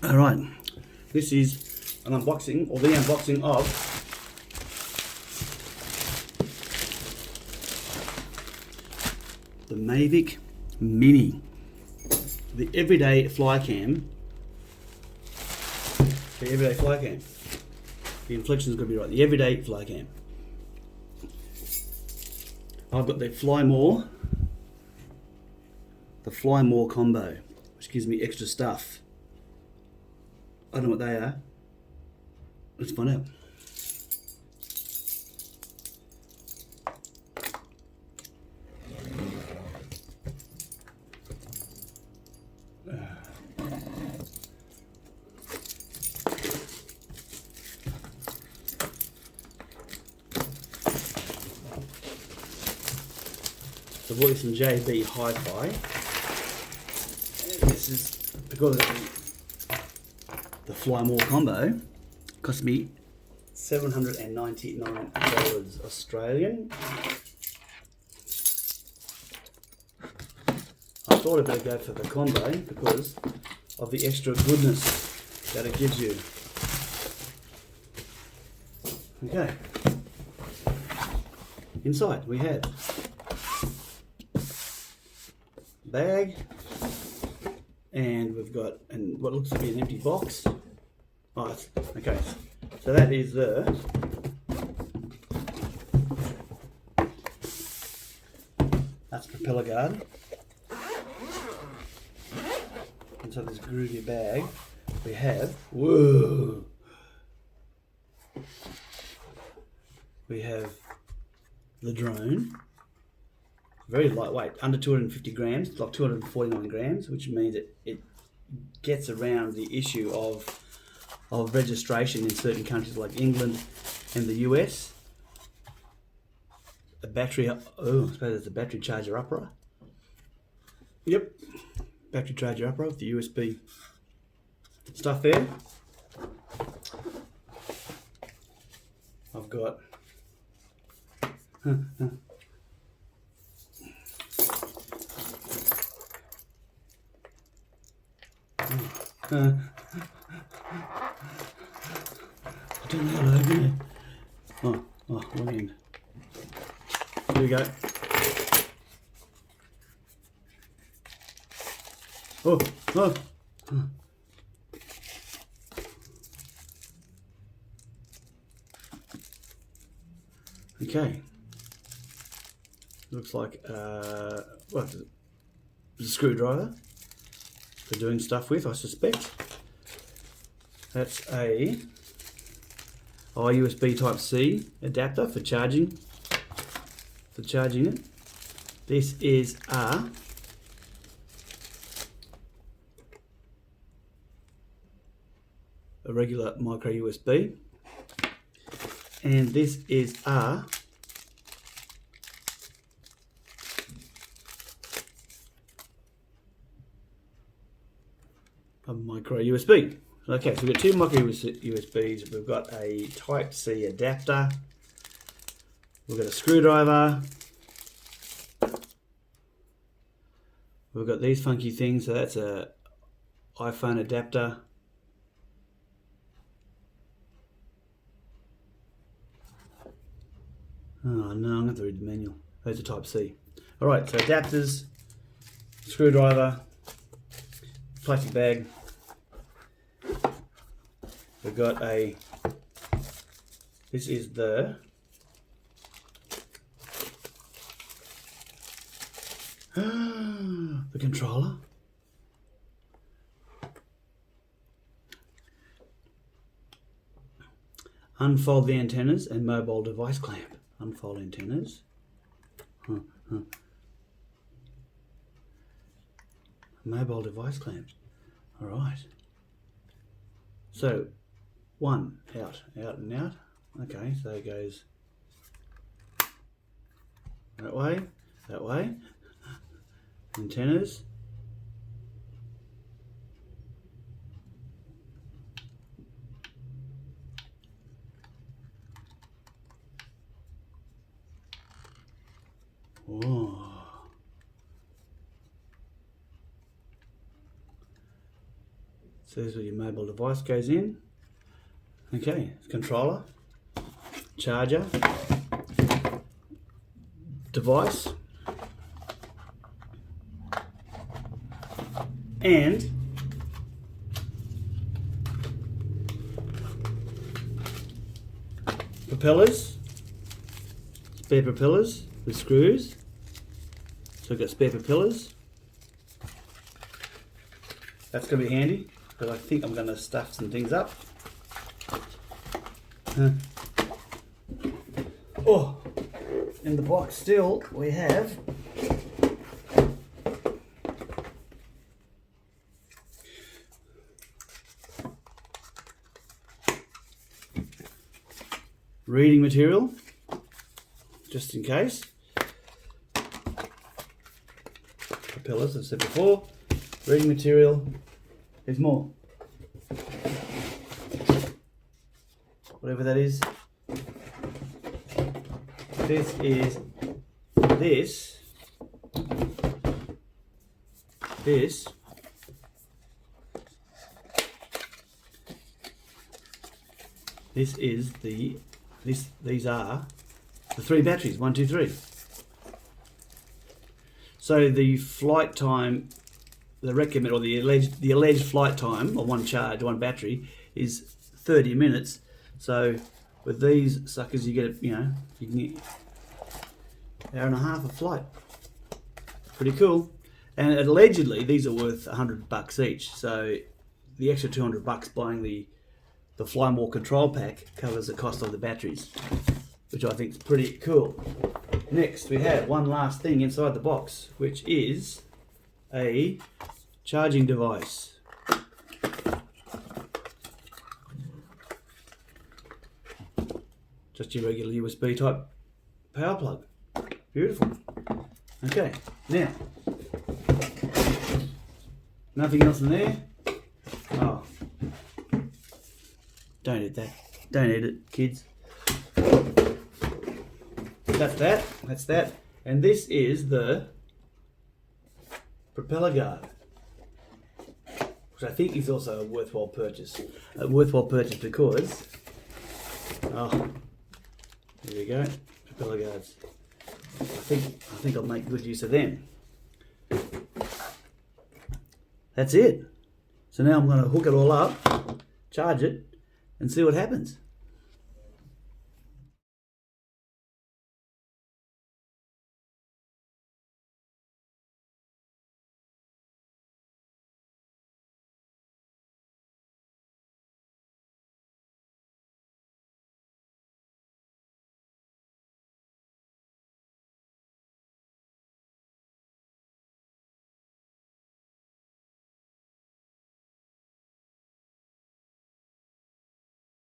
Alright, this is an unboxing, or the unboxing of the Mavic Mini, the everyday fly cam. The everyday fly cam. The inflection's got to be right. The everyday fly cam. I've got the Fly More combo, which gives me extra stuff. I don't know what they are. Let's find out. So I bought this from JB Hi-Fi. And this is because of the Fly More combo. Cost me $799 Australian. I thought I'd better go for the combo because of the extra goodness that it gives you. Okay. Inside we have bag, and we've got what looks to be an empty box. Oh, okay. So that is that's propeller guard. Inside this groovy bag, we have we have the drone. Very lightweight, under 250 grams, it's like 249 grams, which means it gets around the issue of registration in certain countries like England and the US. A battery, I suppose it's a battery charger upright. Yep, battery charger upright with the USB stuff there. I've got I don't know how to open it. Oh, wrong end. Here we go. Oh. Okay. Looks like it's a screwdriver for doing stuff with, I suspect. That's a USB Type-C adapter for charging it. This is a regular micro USB, and this is a micro USB. Okay, so we've got two micro USBs. We've got a Type-C adapter. We've got a screwdriver. We've got these funky things. So that's a iPhone adapter. Oh no, I'm going to have to read the manual. Those are Type-C. Alright, so adapters, screwdriver, plastic bag. We've got this is the controller. Unfold the antennas and mobile device clamp. Unfold antennas. Mobile device clamps. Alright. So, one, out and out. Okay, so it goes that way. Antennas. Oh. So this is where your mobile device goes in. Okay, controller, charger, device, and propellers, spare propellers with screws. So I've got spare propellers. That's going to be handy because I think I'm going to stuff some things up. Oh, in the box still we have reading material, just in case. Propellers, as I said before. Reading material. There's more. Whatever that is. This is this. This. This is the these are the 3 batteries, 1, 2, 3. So the flight time, the recommend or the alleged flight time of one charge, one battery is 30 minutes. So with these suckers, you get you can get an hour and a half of flight. Pretty cool. And allegedly these are worth $100 each. So the extra $200 buying the Fly More control pack covers the cost of the batteries, which I think is pretty cool. Next, we have one last thing inside the box, which is a charging device. Just your regular USB type power plug. Beautiful. Okay, now, nothing else in there. Oh, don't eat that. Don't eat it, kids. That's that. And this is the propeller guard, which I think is also a worthwhile purchase. A worthwhile purchase because, oh, there we go, propeller guards. I think I'll make good use of them. That's it. So now I'm going to hook it all up, charge it, and see what happens.